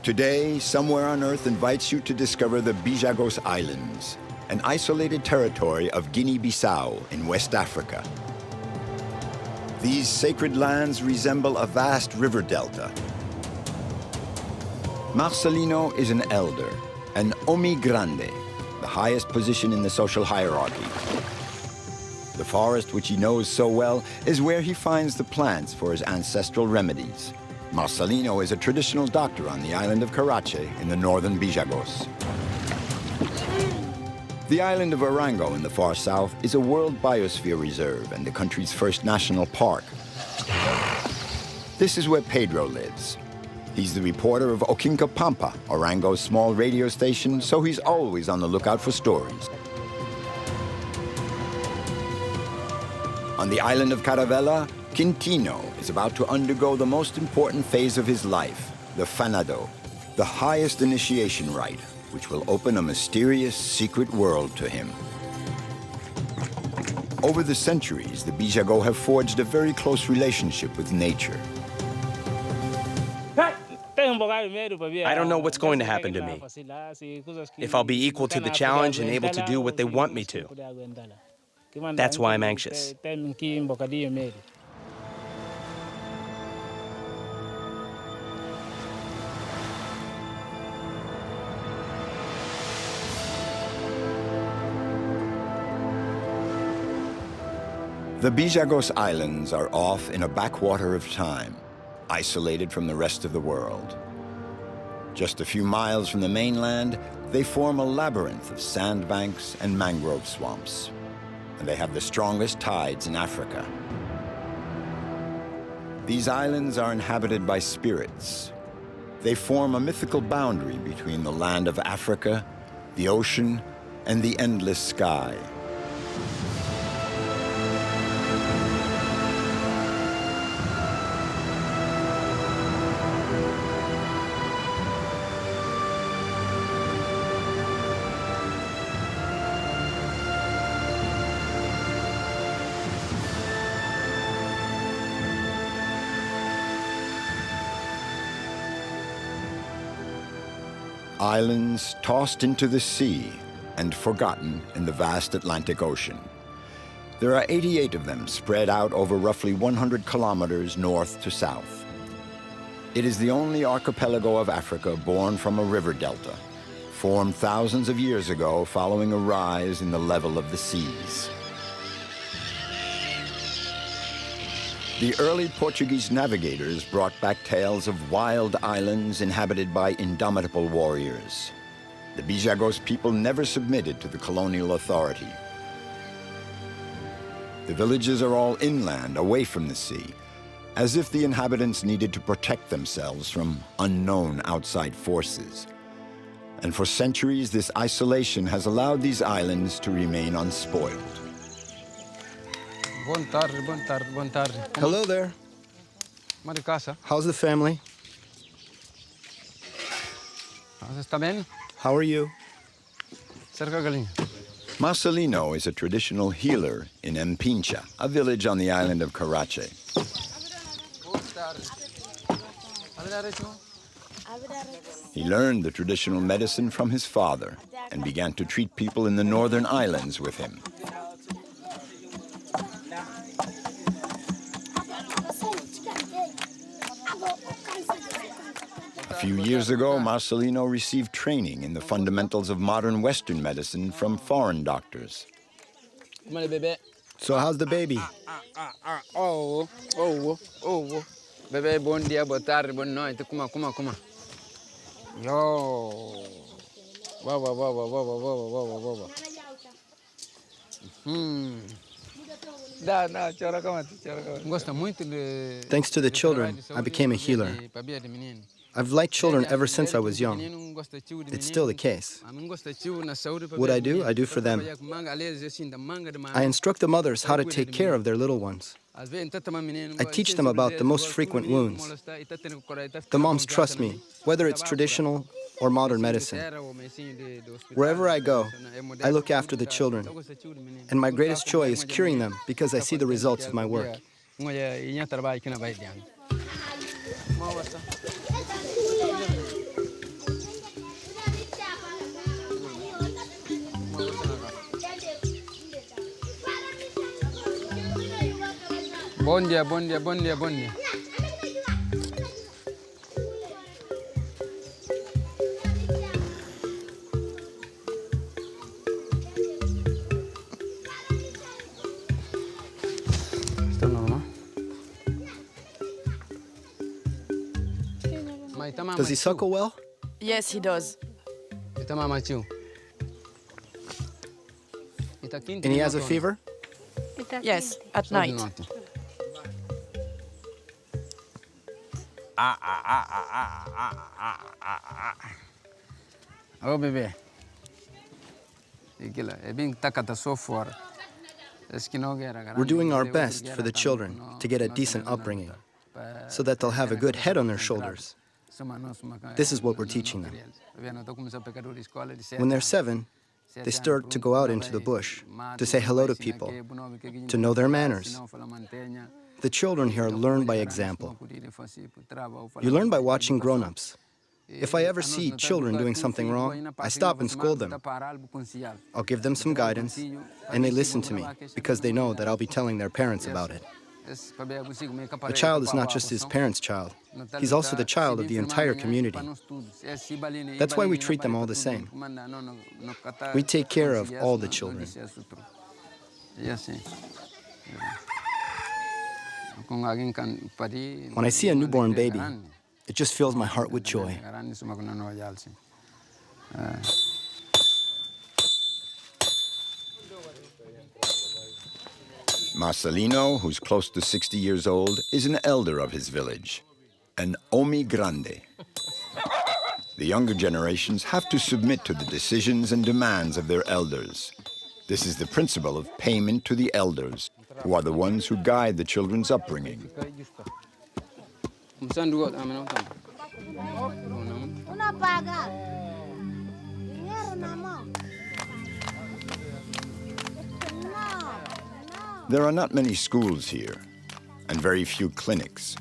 Today, Somewhere on Earth invites you to discover the Bissagos Islands, an isolated territory of Guinea-Bissau in West Africa. These sacred lands resemble a vast river delta. Marcelino is an elder, an Omi Grande, the highest position in the social hierarchy. The forest, which he knows so well, is where he finds the plants for his ancestral remedies. Marcelino is a traditional doctor on the island of Karachi in the northern Bissagos. The island of Orango in the far south is a World Biosphere Reserve and the country's first national park. This is where Pedro lives. He's the reporter of Okinka Pampa, Orango's small radio station, so he's always on the lookout for stories. On the island of Caravella, Quintino is about to undergo the most important phase of his life, the fanado, the highest initiation rite, which will open a mysterious, secret world to him. Over the centuries, the Bissagos have forged a very close relationship with nature. I don't know what's going to happen to me, if I'll be equal to the challenge and able to do what they want me to. That's why I'm anxious. The Bissagos Islands are off in a backwater of time, isolated from the rest of the world. Just a few miles from the mainland, they form a labyrinth of sandbanks and mangrove swamps. And they have the strongest tides in Africa. These islands are inhabited by spirits. They form a mythical boundary between the land of Africa, the ocean, and the endless sky. Islands tossed into the sea and forgotten in the vast Atlantic Ocean. There are 88 of them spread out over roughly 100 kilometers north to south. It is the only archipelago of Africa born from a river delta, formed thousands of years ago following a rise in the level of the seas. The early Portuguese navigators brought back tales of wild islands inhabited by indomitable warriors. The Bissagos people never submitted to the colonial authority. The villages are all inland, away from the sea, as if the inhabitants needed to protect themselves from unknown outside forces. And for centuries, this isolation has allowed these islands to remain unspoiled. Hello there. How's the family? How are you? Marcelino is a traditional healer in Mpincha, a village on the island of Karachi. He learned the traditional medicine from his father and began to treat people in the northern islands with him. A few years ago, Marcelino received training in the fundamentals of modern Western medicine from foreign doctors. So how's the baby? Bebê, bom dia, boa tarde, boa noite. Kuma. Yo. Wow. Thanks to the children, I became a healer. I've liked children ever since I was young. It's still the case. What I do for them. I instruct the mothers how to take care of their little ones. I teach them about the most frequent wounds. The moms trust me, whether it's traditional or modern medicine. Wherever I go, I look after the children. And my greatest joy is curing them because I see the results of my work. Bom dia, bom dia, bom dia, bom dia. Está normal? Does he suckle well? Yes, he does. And he has a fever? Yes, at night. Oh, bebê. É bem tacata só fora. We're doing our best for the children to get a decent upbringing, so that they'll have a good head on their shoulders. This is what we're teaching them. When they're 7, they start to go out into the bush, to say hello to people, to know their manners. The children here learn by example. You learn by watching grown-ups. If I ever see children doing something wrong, I stop and scold them. I'll give them some guidance, and they listen to me, because they know that I'll be telling their parents about it. A child is not just his parents' child. He's also the child of the entire community. That's why we treat them all the same. We take care of all the children. When I see a newborn baby, it just fills my heart with joy. Marcelino, who's close to 60 years old, is an elder of his village, an Omi Grande. The younger generations have to submit to the decisions and demands of their elders. This is the principle of payment to the elders, who are the ones who guide the children's upbringing. There are not many schools here, and very few clinics.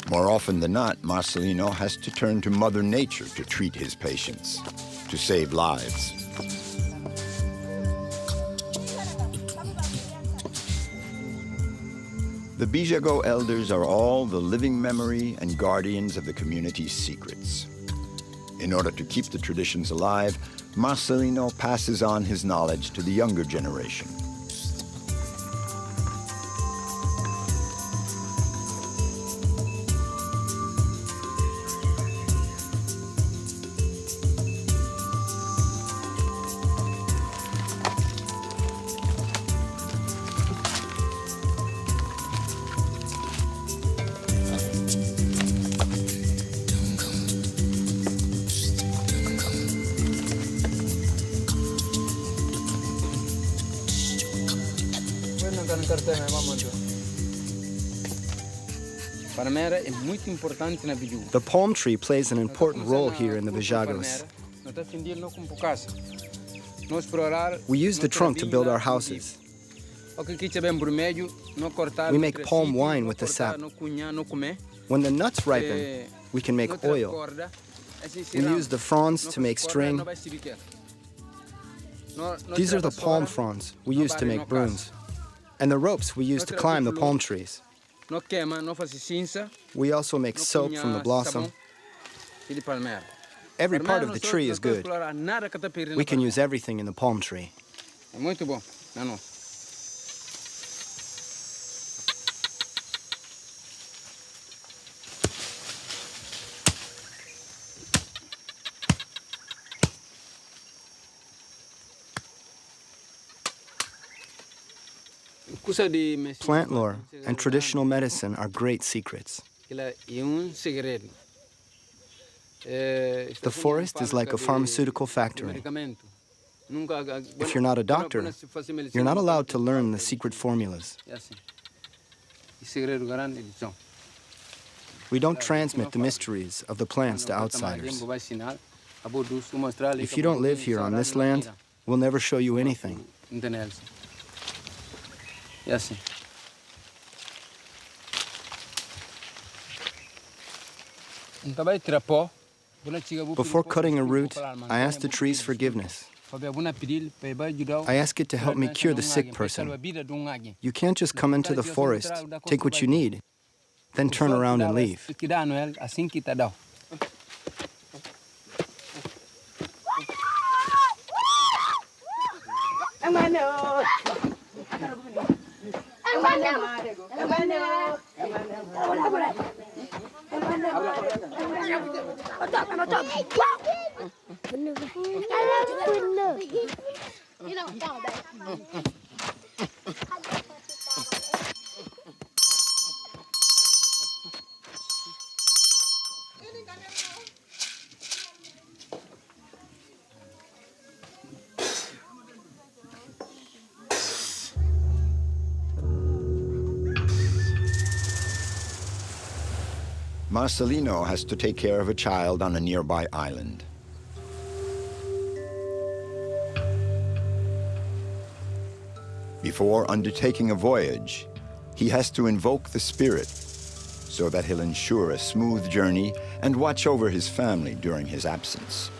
More often than not, Marcelino has to turn to Mother Nature to treat his patients, to save lives. The Bissagos elders are all the living memory and guardians of the community's secrets. In order to keep the traditions alive, Marcelino passes on his knowledge to the younger generation. The palm tree plays an important role here in the Bissagos. We use the trunk to build our houses. We make palm wine with the sap. When the nuts ripen, we can make oil. We use the fronds to make string. These are the palm fronds we use to make brooms. And the ropes we use to climb the palm trees. We also make soap from the blossom. Every part of the tree is good. We can use everything in the palm tree. Plant lore and traditional medicine are great secrets. The forest is like a pharmaceutical factory. If you're not a doctor, you're not allowed to learn the secret formulas. We don't transmit the mysteries of the plants to outsiders. If you don't live here on this land, we'll never show you anything. Before cutting a root, I ask the tree's forgiveness. I ask it to help me cure the sick person. You can't just come into the forest, take what you need, then turn around and leave. Marcelino has to take care of a child on a nearby island. Before undertaking a voyage, he has to invoke the spirit so that he'll ensure a smooth journey and watch over his family during his absence.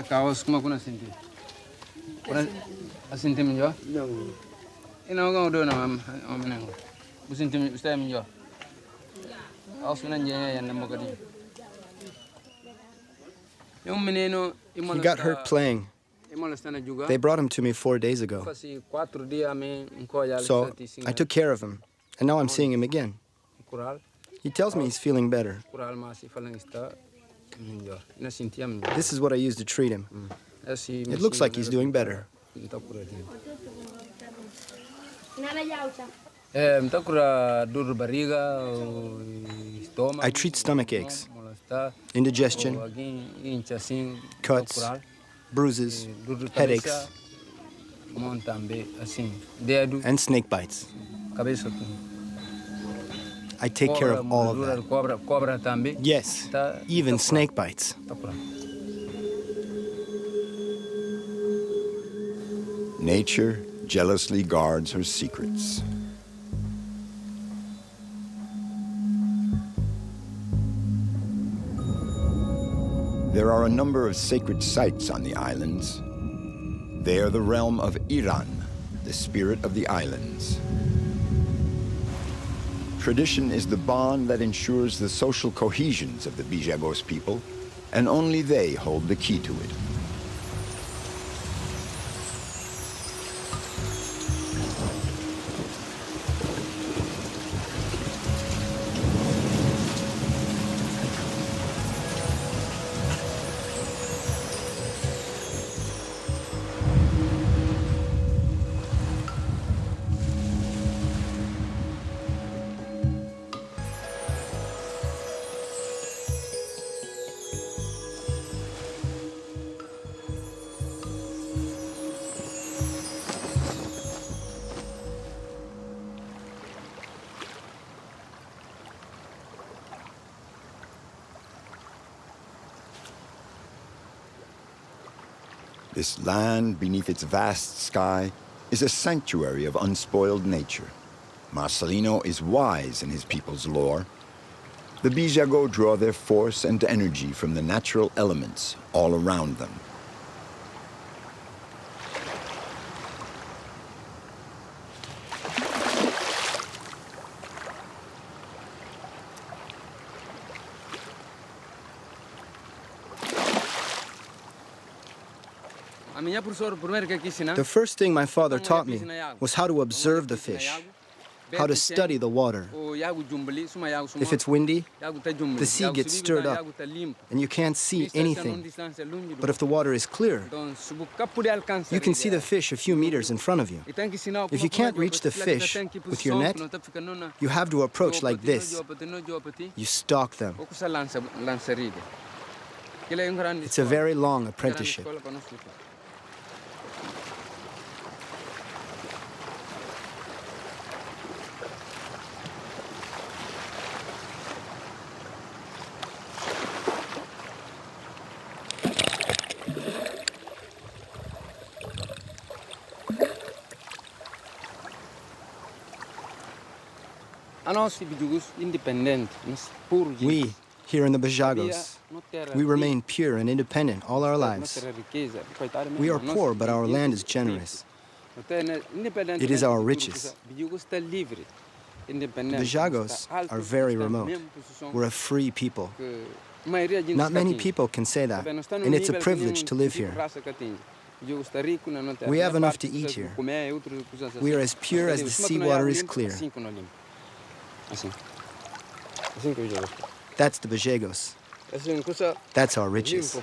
Kaos kuma kuna sinti. Kuna asinti minjo? No. Ina ngo do na menengo. Businti ustai minjo. Kaos kuna njenya yanda mogadi. Yung meneno He got hurt playing. They brought him to me 4 days ago. So I took care of him, and now I'm seeing him again. He tells me he's feeling better. This is what I use to treat him. It looks like he's doing better. I treat stomach aches, indigestion, cuts, bruises, headaches, and snake bites. I take care of all of that. Yes, even snake bites. Nature jealously guards her secrets. There are a number of sacred sites on the islands. They are the realm of Iran, the spirit of the islands. Tradition is the bond that ensures the social cohesions of the Bissagos people, and only they hold the key to it. This land beneath its vast sky is a sanctuary of unspoiled nature. Marcelino is wise in his people's lore. The Bissagos draw their force and energy from the natural elements all around them. The first thing my father taught me was how to observe the fish, how to study the water. If it's windy, the sea gets stirred up, and you can't see anything. But if the water is clear, you can see the fish a few meters in front of you. If you can't reach the fish with your net, you have to approach like this. You stalk them. It's a very long apprenticeship. We, here in the Bissagos, we remain pure and independent all our lives. We are poor, but our land is generous. It is our riches. The Bissagos are very remote. We're a free people. Not many people can say that, and it's a privilege to live here. We have enough to eat here. We are as pure as the seawater is clear. That's the Bissagos. That's our riches.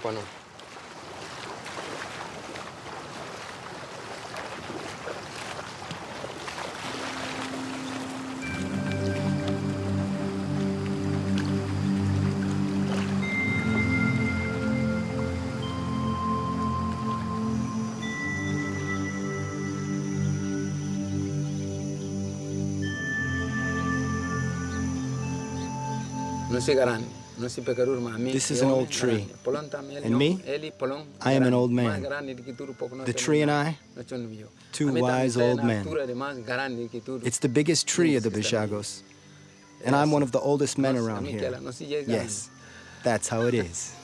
This is an old tree, and me, I am an old man. The tree and I, two wise old men. It's the biggest tree of the Bissagos, and I'm one of the oldest men around here. Yes, that's how it is.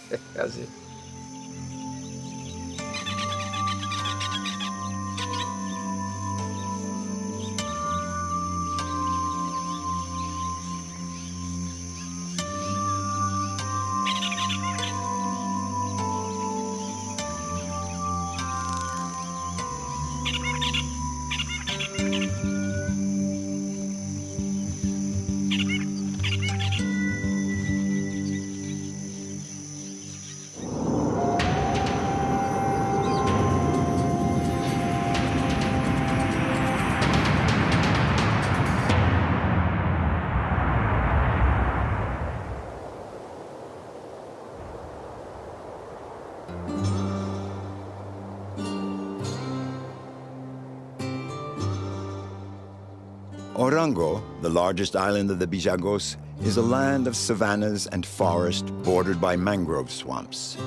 Orango, the largest island of the Bissagos, is a land of savannas and forest bordered by mangrove swamps.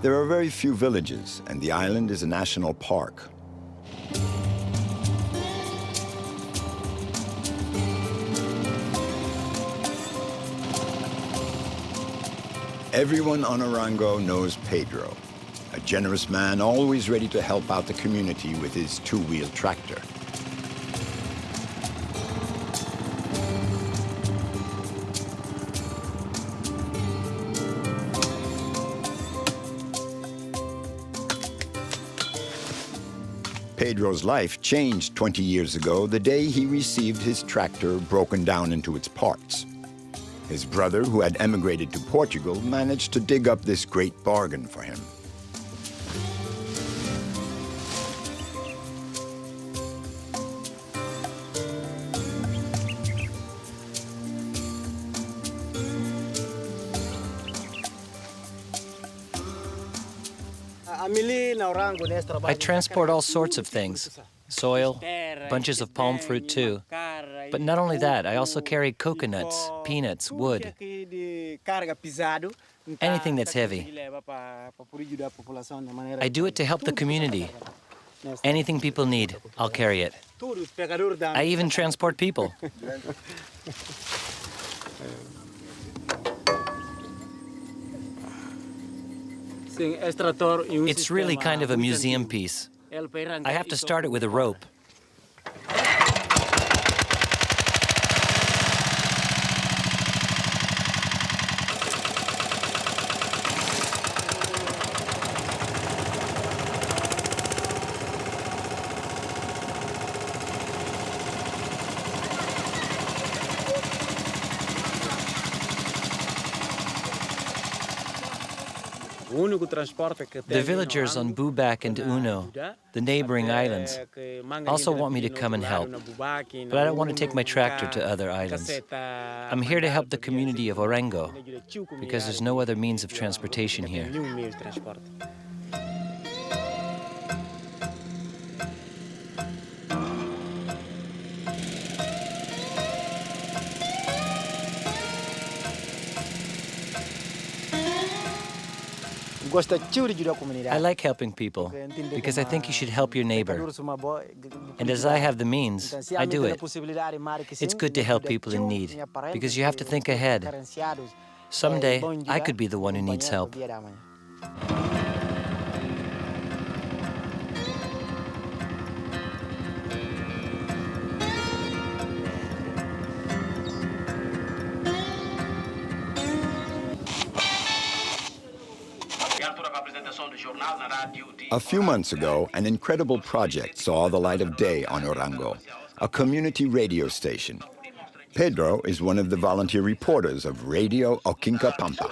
There are very few villages, and the island is a national park. Everyone on Orango knows Pedro, a generous man always ready to help out the community with his two-wheel tractor. Pedro's life changed 20 years ago, the day he received his tractor broken down into its parts. His brother, who had emigrated to Portugal, managed to dig up this great bargain for him. I transport all sorts of things. Soil, bunches of palm fruit too. But not only that, I also carry coconuts, peanuts, wood. anything that's heavy. I do it to help the community. Anything people need, I'll carry it. I even transport people. It's really kind of a museum piece. I have to start it with a rope. The villagers on Bubak and Uno, the neighboring islands, also want me to come and help, but I don't want to take my tractor to other islands. I'm here to help the community of Orango, because there's no other means of transportation here. I like helping people because I think you should help your neighbor. And as I have the means, I do it. It's good to help people in need because you have to think ahead. Someday, I could be the one who needs help. A few months ago, an incredible project saw the light of day on Orango, a community radio station. Pedro is one of the volunteer reporters of Radio Okinka Pampa.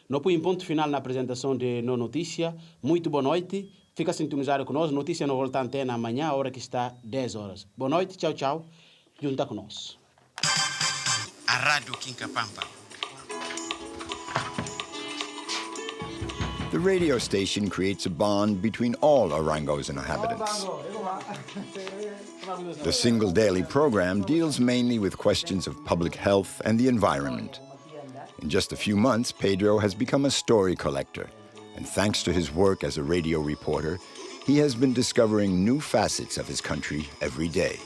Nós põe ponto final na apresentação de No Notícia. Muito boa noite. Fica sintonizado conosco. Notícia não volta à antena amanhã, a hora que está 10 horas. Boa noite, tchau, tchau. Junta conosco. A Rádio Okinka Pampa. The radio station creates a bond between all Orango's inhabitants. The single daily program deals mainly with questions of public health and the environment. In just a few months, Pedro has become a story collector, and thanks to his work as a radio reporter, he has been discovering new facets of his country every day.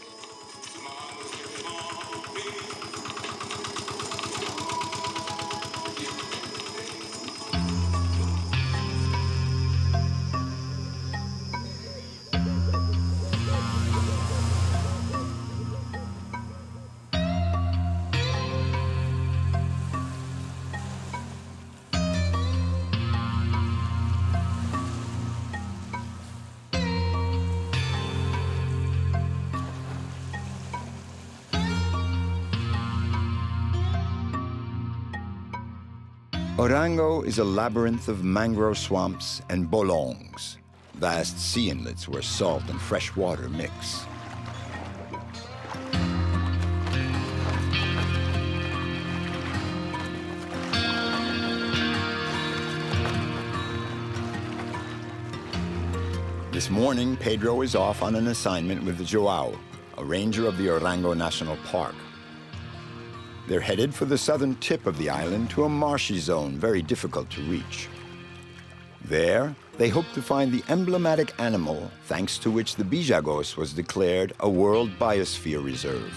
Orango is a labyrinth of mangrove swamps and bolongs, vast sea inlets where salt and fresh water mix. This morning, Pedro is off on an assignment with Joao, a ranger of the Orango National Park. They're headed for the southern tip of the island to a marshy zone very difficult to reach. There, they hope to find the emblematic animal thanks to which the Bissagos was declared a World Biosphere Reserve.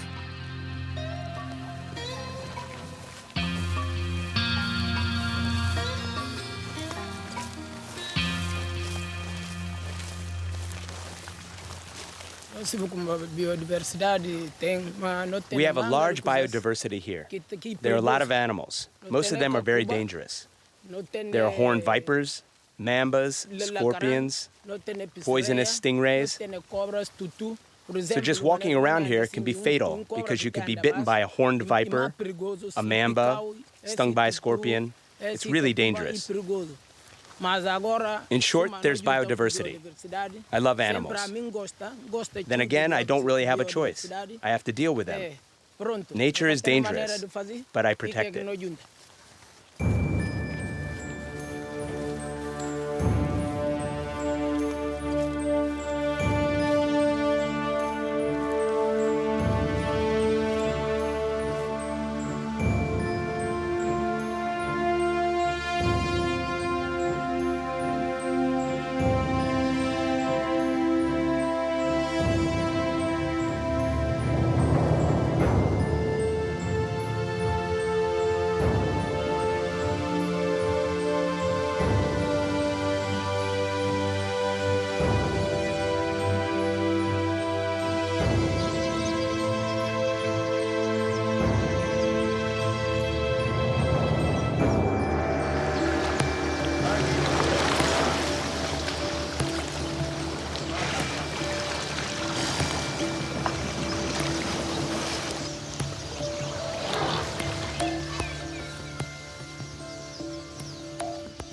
We have a large biodiversity here. There are a lot of animals. Most of them are very dangerous. There are horned vipers, mambas, scorpions, poisonous stingrays. So just walking around here can be fatal because you could be bitten by a horned viper, a mamba, stung by a scorpion. It's really dangerous. In short, there's biodiversity. I love animals. Then again, I don't really have a choice. I have to deal with them. Nature is dangerous, but I protect it.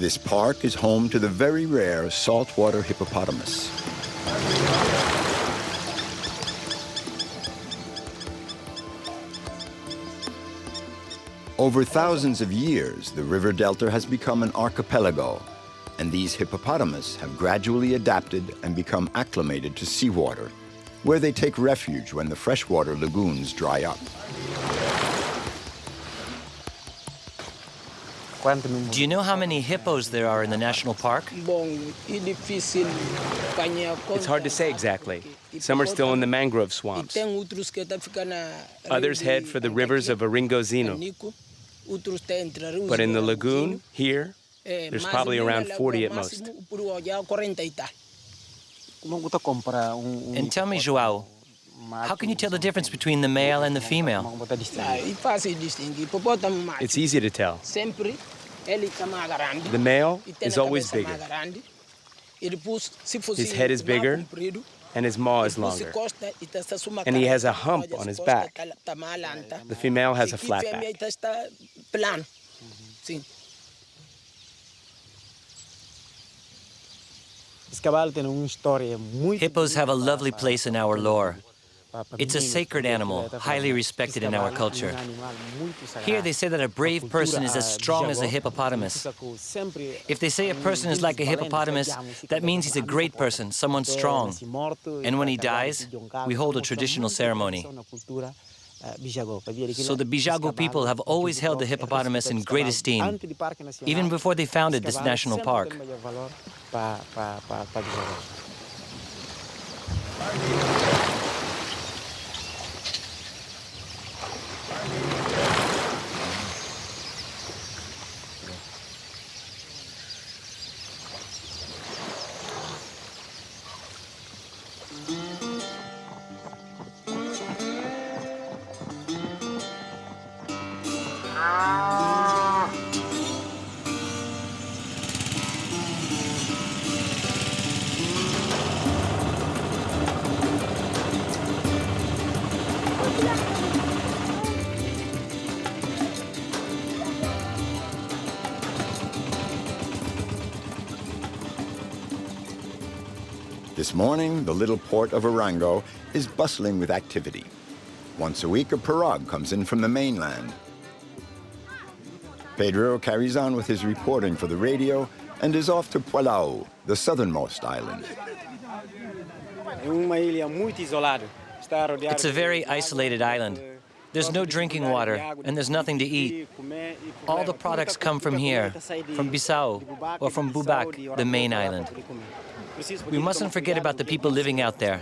This park is home to the very rare saltwater hippopotamus. Over thousands of years, the river delta has become an archipelago, and these hippopotamus have gradually adapted and become acclimated to seawater, where they take refuge when the freshwater lagoons dry up. Do you know how many hippos there are in the national park? It's hard to say exactly. Some are still in the mangrove swamps. Others head for the rivers of Aringozino. But in the lagoon, here, there's probably around 40 at most. And tell me, Joao, how can you tell the difference between the male and the female? It's easy to tell. The male is always bigger. His head is bigger, and his maw is longer. And he has a hump on his back. The female has a flat back. Hippos have a lovely place in our lore. It's a sacred animal, highly respected in our culture. Here they say that a brave person is as strong as a hippopotamus. If they say a person is like a hippopotamus, that means he's a great person, someone strong. And when he dies, we hold a traditional ceremony. So the Bissago people have always held the hippopotamus in great esteem, even before they founded this national park. This morning, the little port of Arango is bustling with activity. Once a week, a pirogue comes in from the mainland. Pedro carries on with his reporting for the radio and is off to Pualao, the southernmost island. It's a very isolated island. There's no drinking water, and there's nothing to eat. All the products come from here, from Bissau, or from Bubac, the main island. We mustn't forget about the people living out there.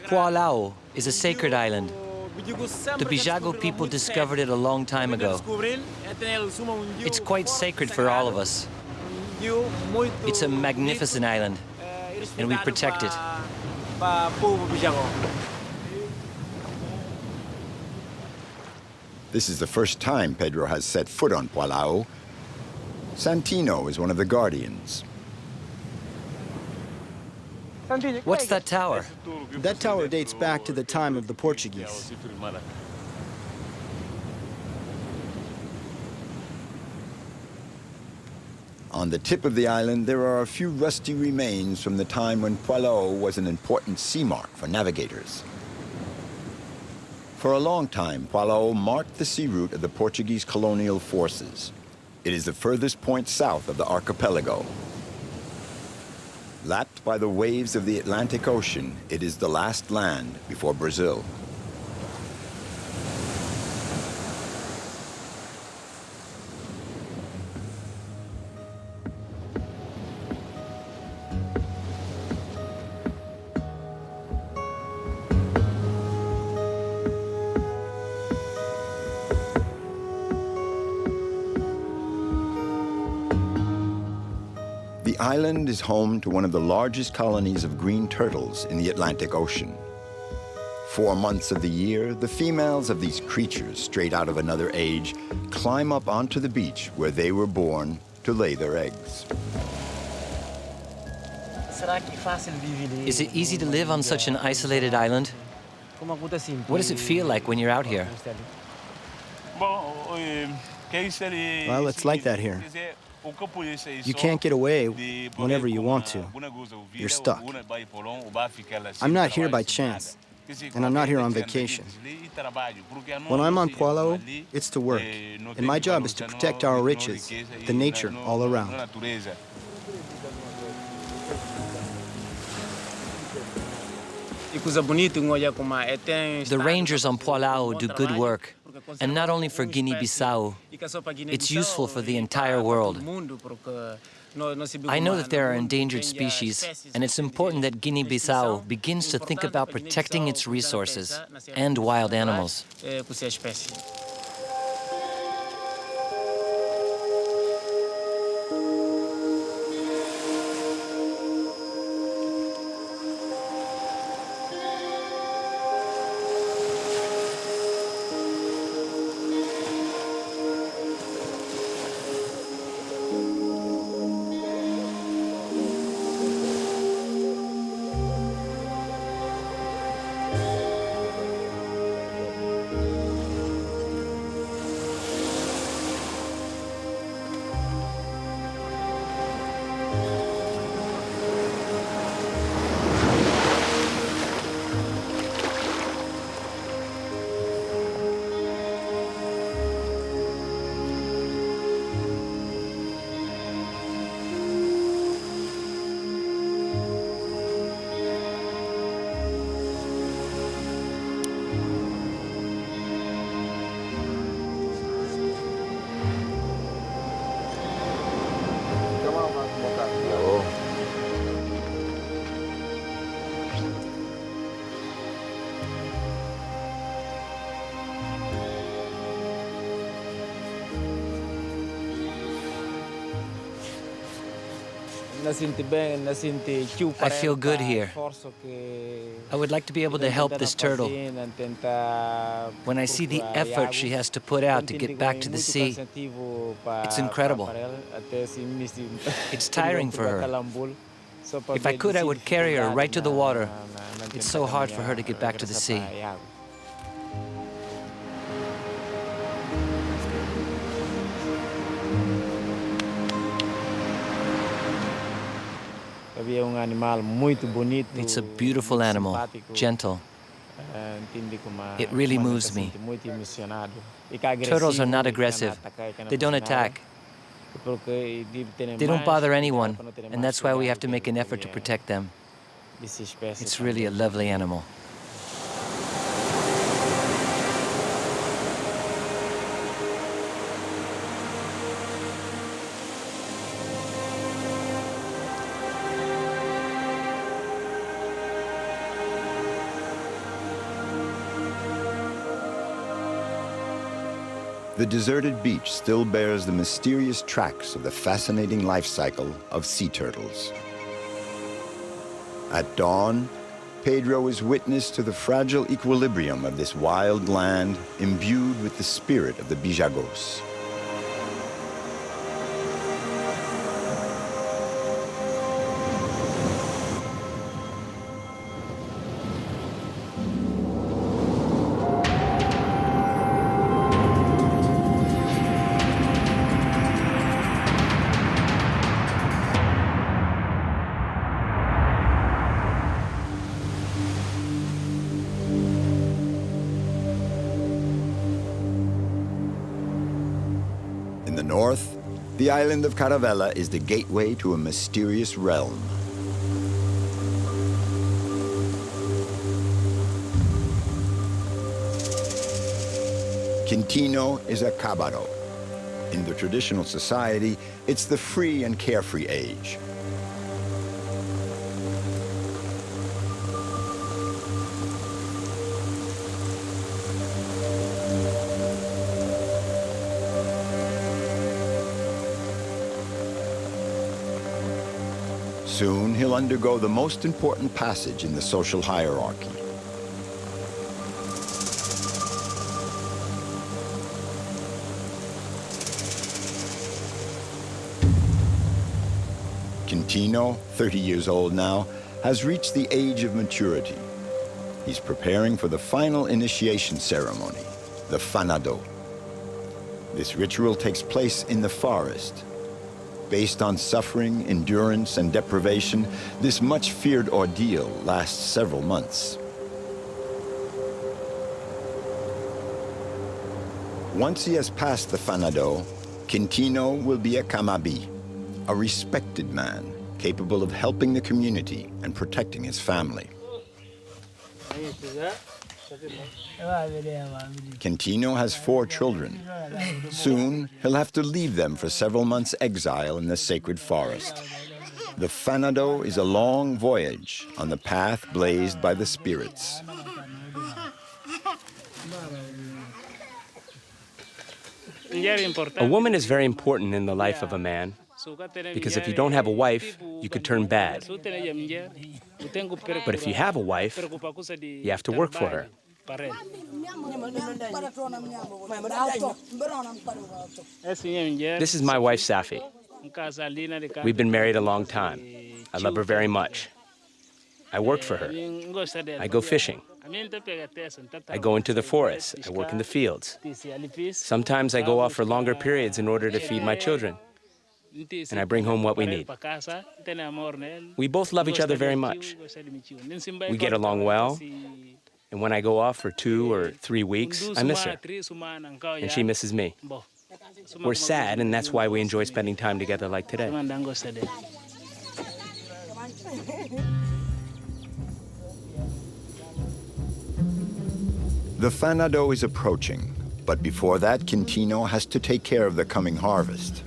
Pualao is a sacred island. The Bissago people discovered it a long time ago. It's quite sacred for all of us. It's a magnificent island, and we protect it. This is the first time Pedro has set foot on Pualao. Santino is one of the guardians. What's that tower? That tower dates back to the time of the Portuguese. On the tip of the island, there are a few rusty remains from the time when Pualao was an important sea mark for navigators. For a long time, Pualao marked the sea route of the Portuguese colonial forces. It is the furthest point south of the archipelago. Lapped by the waves of the Atlantic Ocean, it is the last land before Brazil. The island is home to one of the largest colonies of green turtles in the Atlantic Ocean. 4 months of the year, the females of these creatures, straight out of another age, climb up onto the beach where they were born to lay their eggs. Is it easy to live on such an isolated island? What does it feel like when you're out here? Well, it's like that here. You can't get away whenever you want to. You're stuck. I'm not here by chance, and I'm not here on vacation. When I'm on Pualo, it's to work, and my job is to protect our riches, the nature all around. The rangers on Pualao do good work, and not only for Guinea-Bissau, it's useful for the entire world. I know that there are endangered species, and it's important that Guinea-Bissau begins to think about protecting its resources and wild animals. I feel good here. I would like to be able to help this turtle. When I see the effort she has to put out to get back to the sea, it's incredible. It's tiring for her. If I could, I would carry her right to the water. It's so hard for her to get back to the sea. It's a beautiful animal, gentle. It really moves me. Turtles are not aggressive. They don't attack. They don't bother anyone, and that's why we have to make an effort to protect them. It's really a lovely animal. The deserted beach still bears the mysterious tracks of the fascinating life cycle of sea turtles. At dawn, Pedro is witness to the fragile equilibrium of this wild land imbued with the spirit of the Bissagos. In the north, the island of Caravella is the gateway to a mysterious realm. Quintino is a cabaro. In the traditional society, it's the free and carefree age. Soon he'll undergo the most important passage in the social hierarchy. Quintino, 30 years old now, has reached the age of maturity. He's preparing for the final initiation ceremony, the fanado. This ritual takes place in the forest. Based on suffering, endurance, and deprivation, this much-feared ordeal lasts several months. Once he has passed the fanado, Quintino will be a kamabi, a respected man capable of helping the community and protecting his family. Quintino has 4 children. Soon, he'll have to leave them for several months' exile in the sacred forest. The fanado is a long voyage on the path blazed by the spirits. A woman is very important in the life of a man, because if you don't have a wife, you could turn bad. But if you have a wife, you have to work for her. This is my wife, Safi. We've been married a long time. I love her very much. I work for her. I go fishing. I go into the forest. I work in the fields. Sometimes I go off for longer periods in order to feed my children. And I bring home what we need. We both love each other very much. We get along well. And when I go off for 2 or 3 weeks, I miss her. And she misses me. We're sad, and that's why we enjoy spending time together like today. The fanado is approaching, but before that, Quintino has to take care of the coming harvest.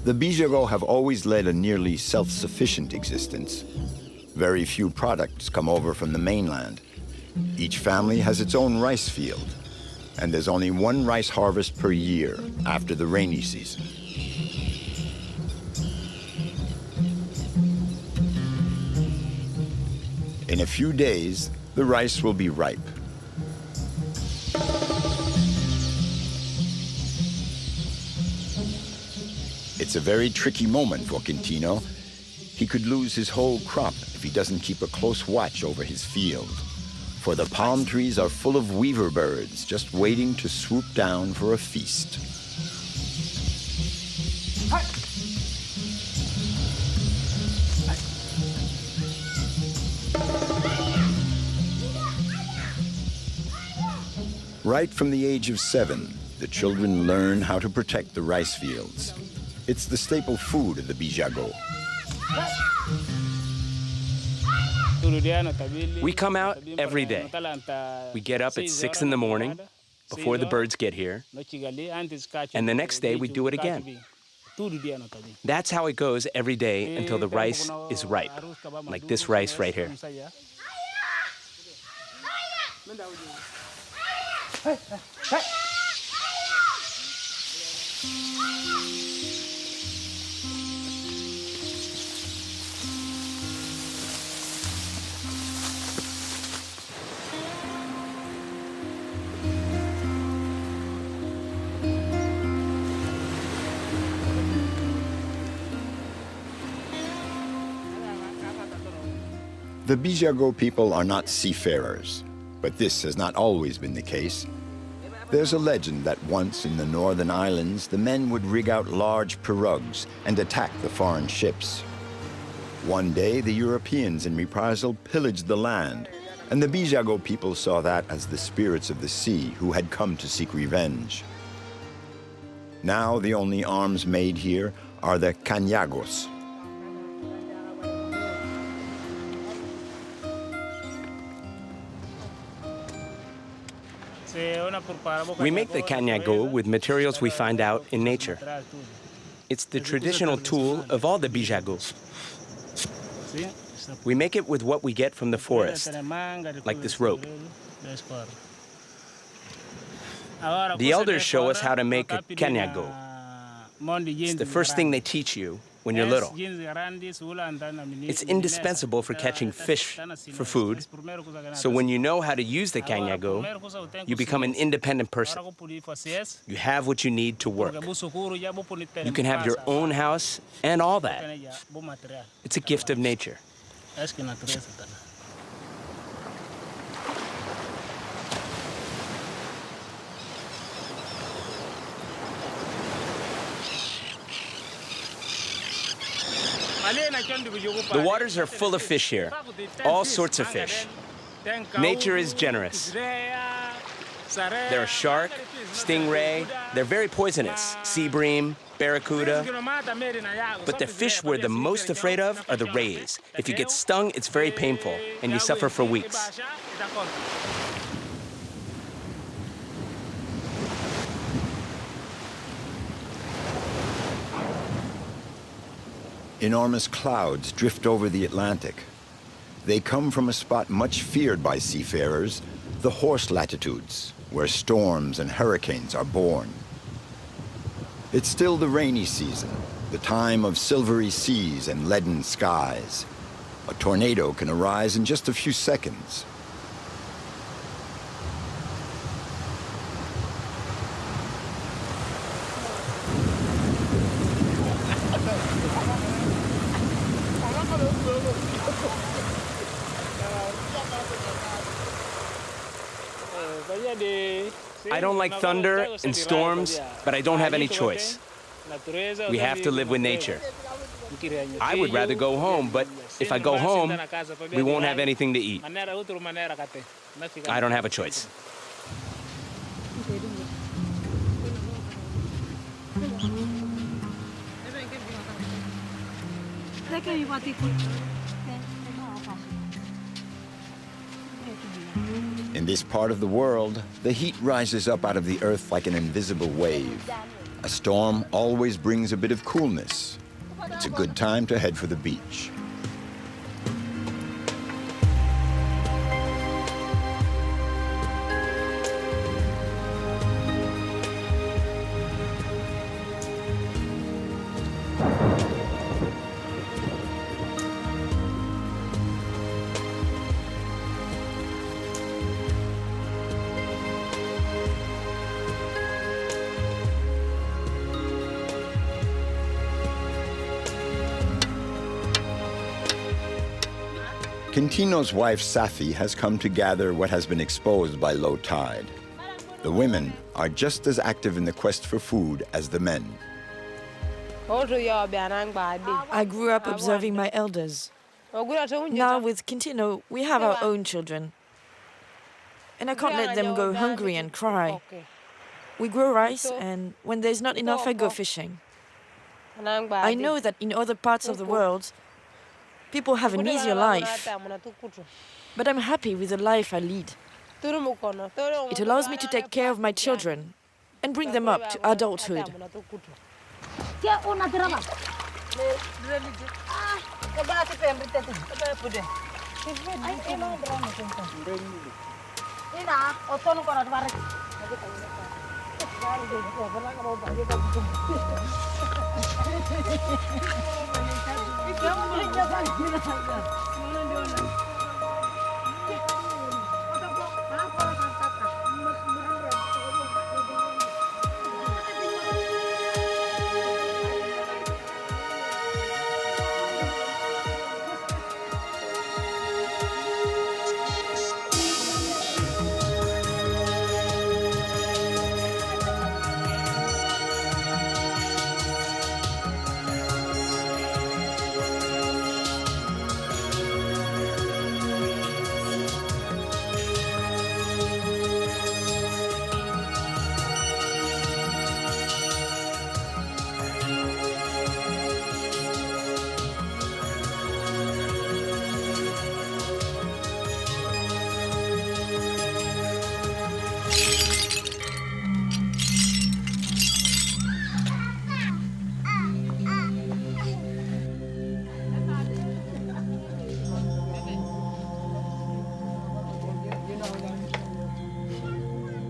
The Bissagos have always led a nearly self-sufficient existence. Very few products come over from the mainland. Each family has its own rice field, and there's only one rice harvest per year after the rainy season. In a few days, the rice will be ripe. It's a very tricky moment for Quintino. He could lose his whole crop if he doesn't keep a close watch over his field. For the palm trees are full of weaver birds just waiting to swoop down for a feast. Right from the age of 7, the children learn how to protect the rice fields. It's the staple food of the Bissagos. We come out every day. We get up at 6 in the morning, before the birds get here, and the next day we do it again. That's how it goes every day until the rice is ripe, like this rice right here. The Bissagos people are not seafarers, but this has not always been the case. There's a legend that once in the northern islands, the men would rig out large pirogues and attack the foreign ships. One day, the Europeans in reprisal pillaged the land, and the Bissagos people saw that as the spirits of the sea who had come to seek revenge. Now, the only arms made here are the cañagos. We make the cañago with materials we find out in nature. It's the traditional tool of all the Bissagos. We make it with what we get from the forest, like this rope. The elders show us how to make a cañago. It's the first thing they teach you when you're little. It's indispensable for catching fish for food. So when you know how to use the kanyago, you become an independent person. You have what you need to work. You can have your own house and all that. It's a gift of nature. The waters are full of fish here, all sorts of fish. Nature is generous. There are shark, stingray, they're very poisonous, sea bream, barracuda. But the fish we're the most afraid of are the rays. If you get stung, it's very painful, and you suffer for weeks. Enormous clouds drift over the Atlantic. They come from a spot much feared by seafarers, the horse latitudes, where storms and hurricanes are born. It's still the rainy season, the time of silvery seas and leaden skies. A tornado can arise in just a few seconds. I don't like thunder and storms, but I don't have any choice. We have to live with nature. I would rather go home, but if I go home, we won't have anything to eat. I don't have a choice. In this part of the world, the heat rises up out of the earth like an invisible wave. A storm always brings a bit of coolness. It's a good time to head for the beach. Quintino's wife, Safi, has come to gather what has been exposed by low tide. The women are just as active in the quest for food as the men. I grew up observing my elders. Now with Quintino, we have our own children. And I can't let them go hungry and cry. We grow rice, and when there's not enough, I go fishing. I know that in other parts of the world, people have an easier life, but I'm happy with the life I lead. It allows me to take care of my children and bring them up to adulthood.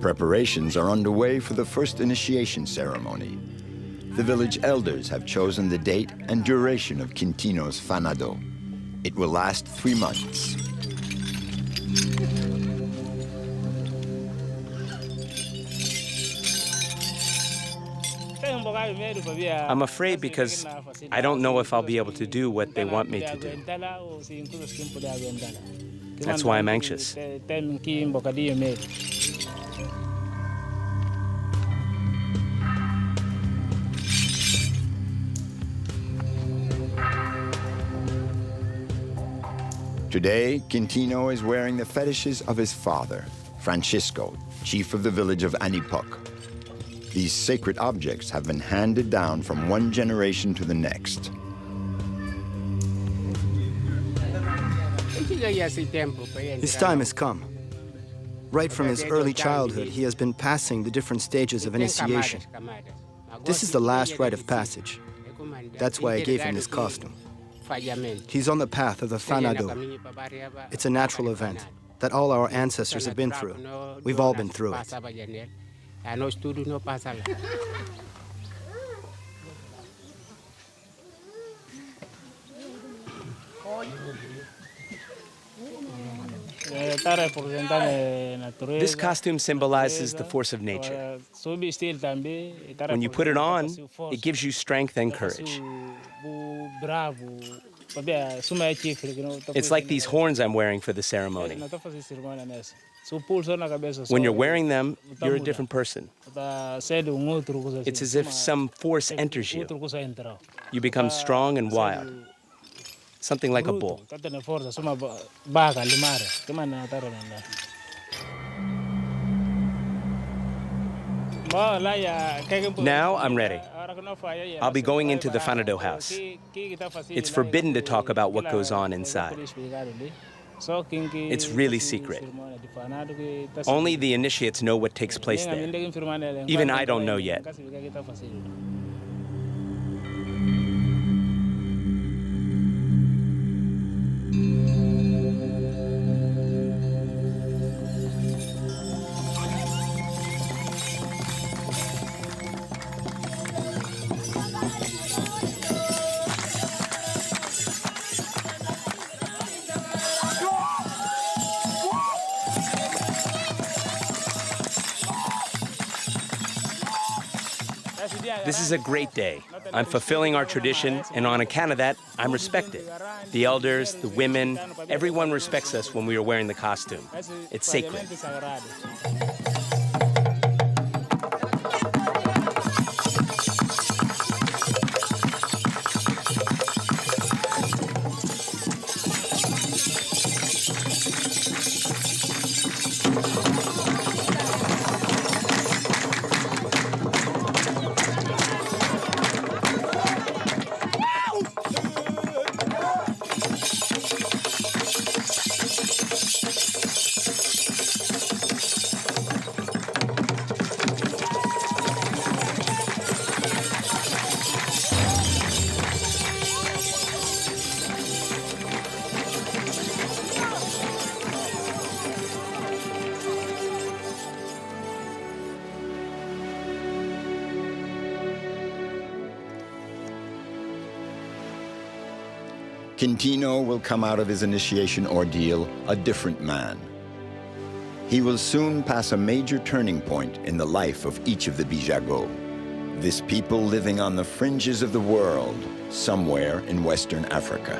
Preparations are underway for the first initiation ceremony. The village elders have chosen the date and duration of Quintino's fanado. It will last 3 months. I'm afraid because I don't know if I'll be able to do what they want me to do. That's why I'm anxious. Today, Quintino is wearing the fetishes of his father, Francisco, chief of the village of Anipuc. These sacred objects have been handed down from one generation to the next. His time has come. Right from his early childhood, he has been passing the different stages of initiation. This is the last rite of passage. That's why I gave him this costume. He's on the path of the fanado. It's a natural event that all our ancestors have been through. We've all been through it. This costume symbolizes the force of nature. When you put it on, it gives you strength and courage. It's like these horns I'm wearing for the ceremony. When you're wearing them, you're a different person. It's as if some force enters you. You become strong and wild. Something like a bull. Now I'm ready. I'll be going into the fanado house. It's forbidden to talk about what goes on inside. It's really secret. Only the initiates know what takes place there. Even I don't know yet. This is a great day. I'm fulfilling our tradition, and on account of that, I'm respected. The elders, the women, everyone respects us when we are wearing the costume. It's sacred. Quintino will come out of his initiation ordeal a different man. He will soon pass a major turning point in the life of each of the Bissagos, this people living on the fringes of the world, somewhere in Western Africa.